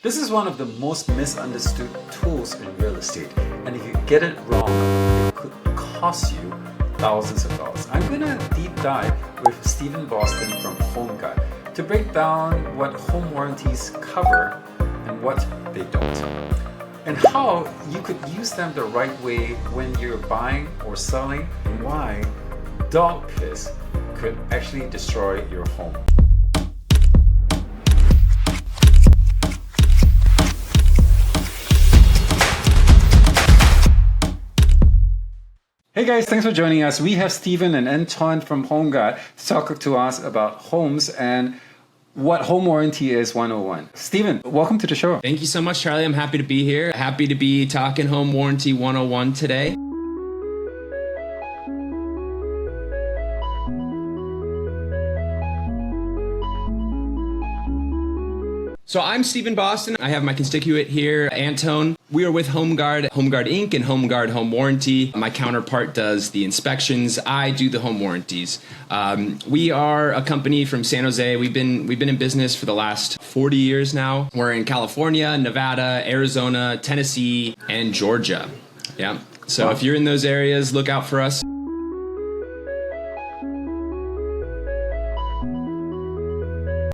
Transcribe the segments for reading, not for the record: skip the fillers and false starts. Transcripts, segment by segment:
This is one of the most misunderstood tools in real estate, and if you get it wrong, it could cost you thousands of dollars. I'm going to deep dive with Stephen Boston from HomeGuard to break down what home warranties cover and what they don't, and how you could use them the right way when you're buying or selling, and why dog piss could actually destroy your home. Hey guys, thanks for joining us. We have Stephen and Anton from HomeGuard to talk to us about homes and what home warranty is 101. Stephen, welcome to the show. Thank you so much, Charlie. I'm happy to be here. Happy to be talking home warranty 101 today. So I'm Stephen Boston. I have my constituent here, Anton. We are with HomeGuard Inc. and HomeGuard Home Warranty. My counterpart does the inspections. I do the home warranties. We are a company from San Jose. We've been in business for the last 40 years now. We're in California, Nevada, Arizona, Tennessee, and Georgia. Yeah. So wow. If you're in those areas, look out for us.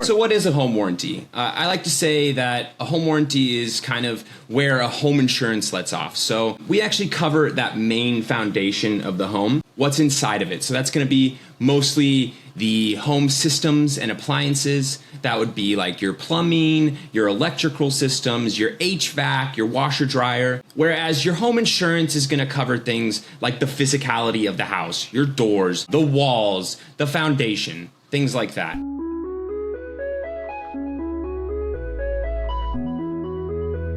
So what is a home warranty? I like to say that a home warranty is kind of where a home insurance lets off. So we actually cover that main foundation of the home, what's inside of it. So that's going to be mostly the home systems and appliances. That would be like your plumbing, your electrical systems, your HVAC, your washer dryer. Whereas your home insurance is going to cover things like the physicality of the house, your doors, the walls, the foundation, things like that.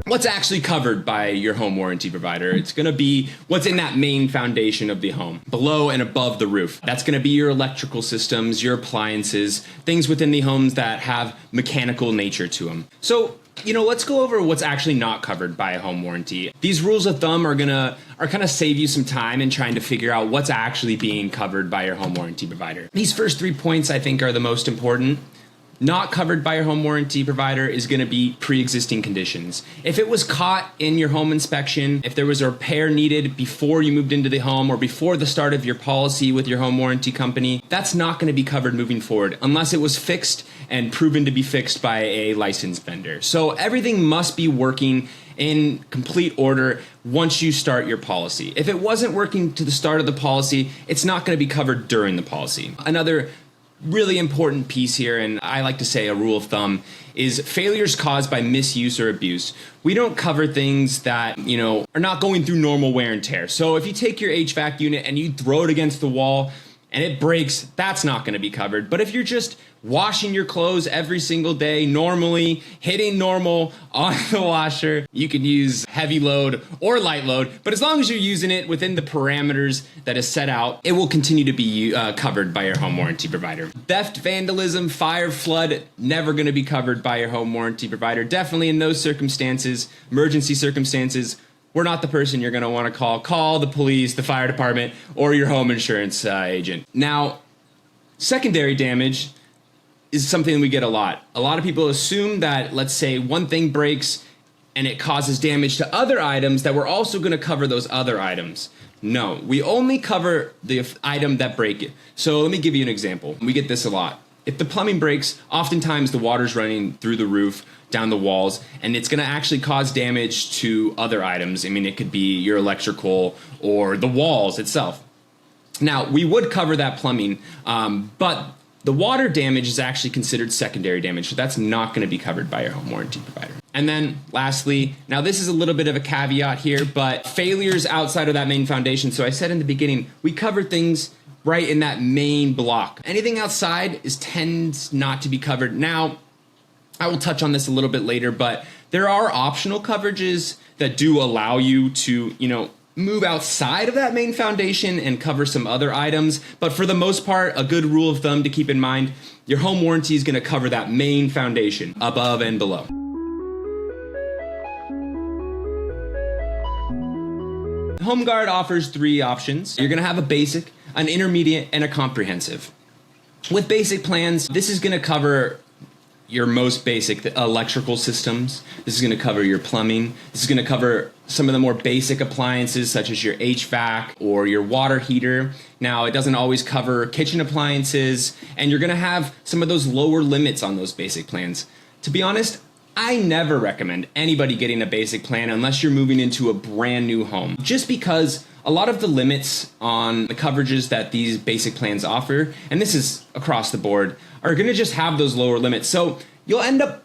What's actually covered by your home warranty provider? It's going to be what's in that main foundation of the home, below and above the roof. That's going to be your electrical systems, your appliances, things within the homes that have mechanical nature to them. So, let's go over what's actually not covered by a home warranty. These rules of thumb are kind of save you some time in trying to figure out what's actually being covered by your home warranty provider. These first 3 points I think are the most important. Not covered by your home warranty provider is going to be pre-existing conditions. If it was caught in your home inspection, if there was a repair needed before you moved into the home or before the start of your policy with your home warranty company, that's not going to be covered moving forward unless it was fixed and proven to be fixed by a licensed vendor. So everything must be working in complete order once you start your policy. If it wasn't working to the start of the policy, it's not going to be covered during the policy. Another really important piece here, and I like to say a rule of thumb, is failures caused by misuse or abuse. We don't cover things that, are not going through normal wear and tear. So if you take your HVAC unit and you throw it against the wall and it breaks, that's not going to be covered. But if you're just washing your clothes every single day, normally, hitting normal on the washer, you can use heavy load or light load. But as long as you're using it within the parameters that is set out, it will continue to be covered by your home warranty provider. Theft, vandalism, fire, flood, never going to be covered by your home warranty provider. Definitely in those circumstances, emergency circumstances, we're not the person you're going to want to call. Call the police, the fire department, or your home insurance agent. Now, secondary damage is something we get a lot. A lot of people assume that, let's say, one thing breaks and it causes damage to other items, that we're also going to cover those other items. No, we only cover the item that break it. So let me give you an example. We get this a lot. If the plumbing breaks, oftentimes the water's running through the roof, down the walls, and it's going to actually cause damage to other items. I mean, it could be your electrical or the walls itself. Now, we would cover that plumbing, but the water damage is actually considered secondary damage, so that's not going to be covered by your home warranty provider. And then lastly, now this is a little bit of a caveat here, but failures outside of that main foundation. So I said in the beginning, we cover things right in that main block. Anything outside tends not to be covered. Now, I will touch on this a little bit later, but there are optional coverages that do allow you to, move outside of that main foundation and cover some other items. But for the most part, a good rule of thumb to keep in mind, your home warranty is going to cover that main foundation above and below. HomeGuard offers 3 options. You're going to have a basic, an intermediate, and a comprehensive. With basic plans, this is going to cover your most basic electrical systems. This is going to cover your plumbing. This is going to cover some of the more basic appliances such as your HVAC or your water heater. Now, it doesn't always cover kitchen appliances, and you're going to have some of those lower limits on those basic plans. To be honest, I never recommend anybody getting a basic plan unless you're moving into a brand new home, just because a lot of the limits on the coverages that these basic plans offer, and this is across the board, are going to just have those lower limits. So you'll end up,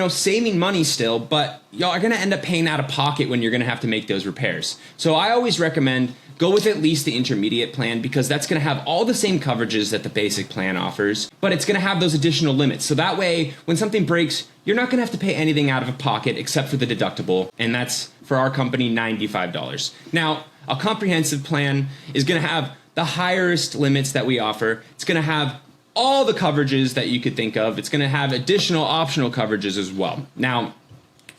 saving money still, but y'all are going to end up paying out of pocket when you're going to have to make those repairs. So I always recommend go with at least the intermediate plan, because that's going to have all the same coverages that the basic plan offers, but it's going to have those additional limits. So that way, when something breaks, you're not going to have to pay anything out of pocket except for the deductible, and that's, for our company, $95. Now, a comprehensive plan is going to have the highest limits that we offer. It's going to have all the coverages that you could think of. It's going to have additional optional coverages as well. Now,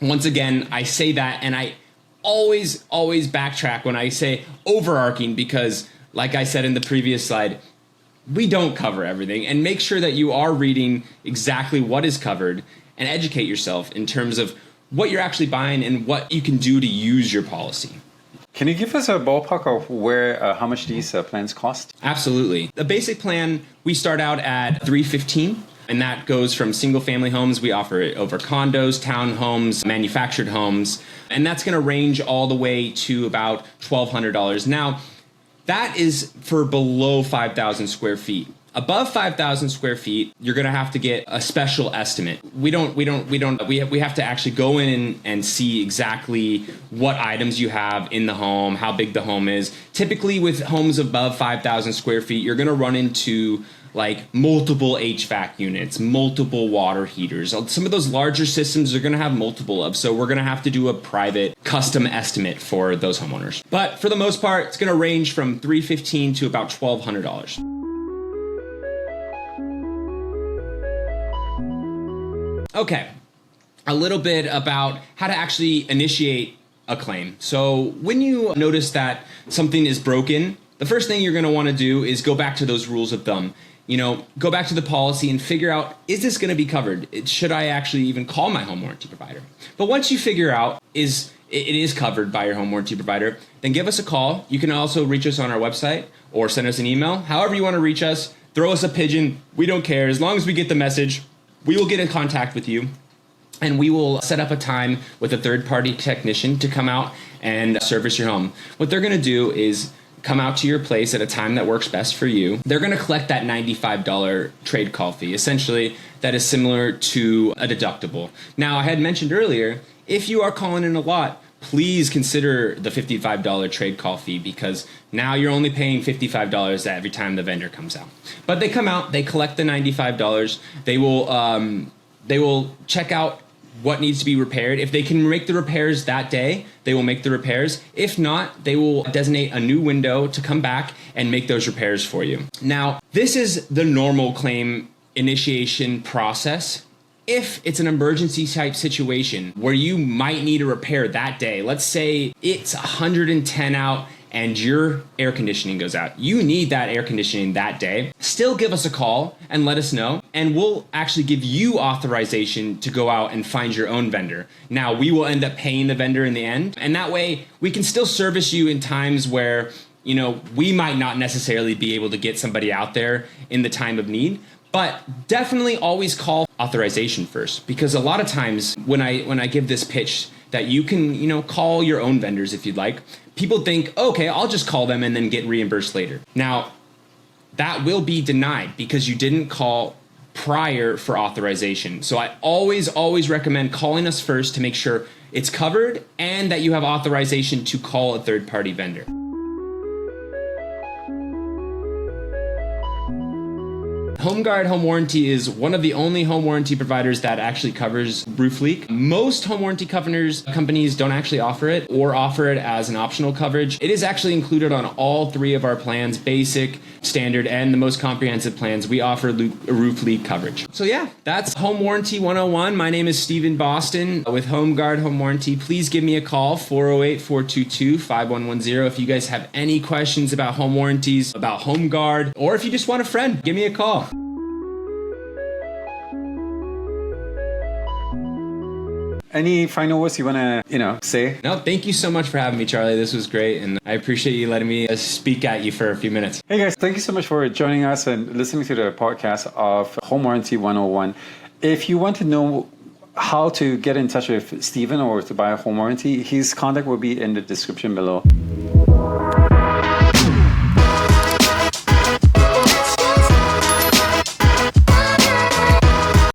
once again, I say that, and I always backtrack when I say overarching, because like I said in the previous slide, we don't cover everything, and make sure that you are reading exactly what is covered and educate yourself in terms of what you're actually buying and what you can do to use your policy. Can you give us a ballpark of how much these plans cost? Absolutely. The basic plan, we start out at $315, and that goes from single family homes. We offer it over condos, townhomes, manufactured homes, and that's going to range all the way to about $1,200. Now, that is for below 5,000 square feet. Above 5,000 square feet, you're going to have to get a special estimate. We have to actually go in and see exactly what items you have in the home, how big the home is. Typically with homes above 5,000 square feet, you're going to run into like multiple HVAC units, multiple water heaters. Some of those larger systems are going to have multiple of, so we're going to have to do a private custom estimate for those homeowners. But for the most part, it's going to range from $315 to about $1,200. Okay, a little bit about how to actually initiate a claim. So when you notice that something is broken, the first thing you're going to want to do is go back to those rules of thumb. Go back to the policy and figure out, is this going to be covered? Should I actually even call my home warranty provider? But once you figure out it is covered by your home warranty provider, then give us a call. You can also reach us on our website or send us an email. However you want to reach us, throw us a pigeon. We don't care. As long as we get the message, we will get in contact with you, and we will set up a time with a third-party technician to come out and service your home. What they're going to do is come out to your place at a time that works best for you. They're going to collect that $95 trade call fee. Essentially, that is similar to a deductible. Now, I had mentioned earlier, if you are calling in a lot, please consider the $55 trade call fee, because now you're only paying $55 every time the vendor comes out. But they come out, they collect the $95. They will check out what needs to be repaired. If they can make the repairs that day, they will make the repairs. If not, they will designate a new window to come back and make those repairs for you. Now, this is the normal claim initiation process. If it's an emergency type situation where you might need a repair that day, let's say it's 110 out and your air conditioning goes out, you need that air conditioning that day, still give us a call and let us know, and we'll actually give you authorization to go out and find your own vendor. Now, we will end up paying the vendor in the end, and that way we can still service you in times where, we might not necessarily be able to get somebody out there in the time of need. But definitely always call authorization first, because a lot of times when I give this pitch that you can, call your own vendors if you'd like, people think, okay, I'll just call them and then get reimbursed later. Now, that will be denied because you didn't call prior for authorization. So I always recommend calling us first to make sure it's covered and that you have authorization to call a third-party vendor. HomeGuard Home Warranty is one of the only home warranty providers that actually covers roof leak. Most home warranty companies don't actually offer it or offer it as an optional coverage. It is actually included on all three of our plans, basic, standard, and the most comprehensive plans. We offer roof leak coverage. So yeah, that's Home Warranty 101. My name is Stephen Boston with HomeGuard Home Warranty. Please give me a call, 408-422-5110. If you guys have any questions about home warranties, about HomeGuard, or if you just want a friend, give me a call. Any final words you want to, say? No, thank you so much for having me, Charlie. This was great, and I appreciate you letting me speak at you for a few minutes. Hey guys, thank you so much for joining us and listening to the podcast of Home Warranty 101. If you want to know how to get in touch with Steven or to buy a home warranty, his contact will be in the description below.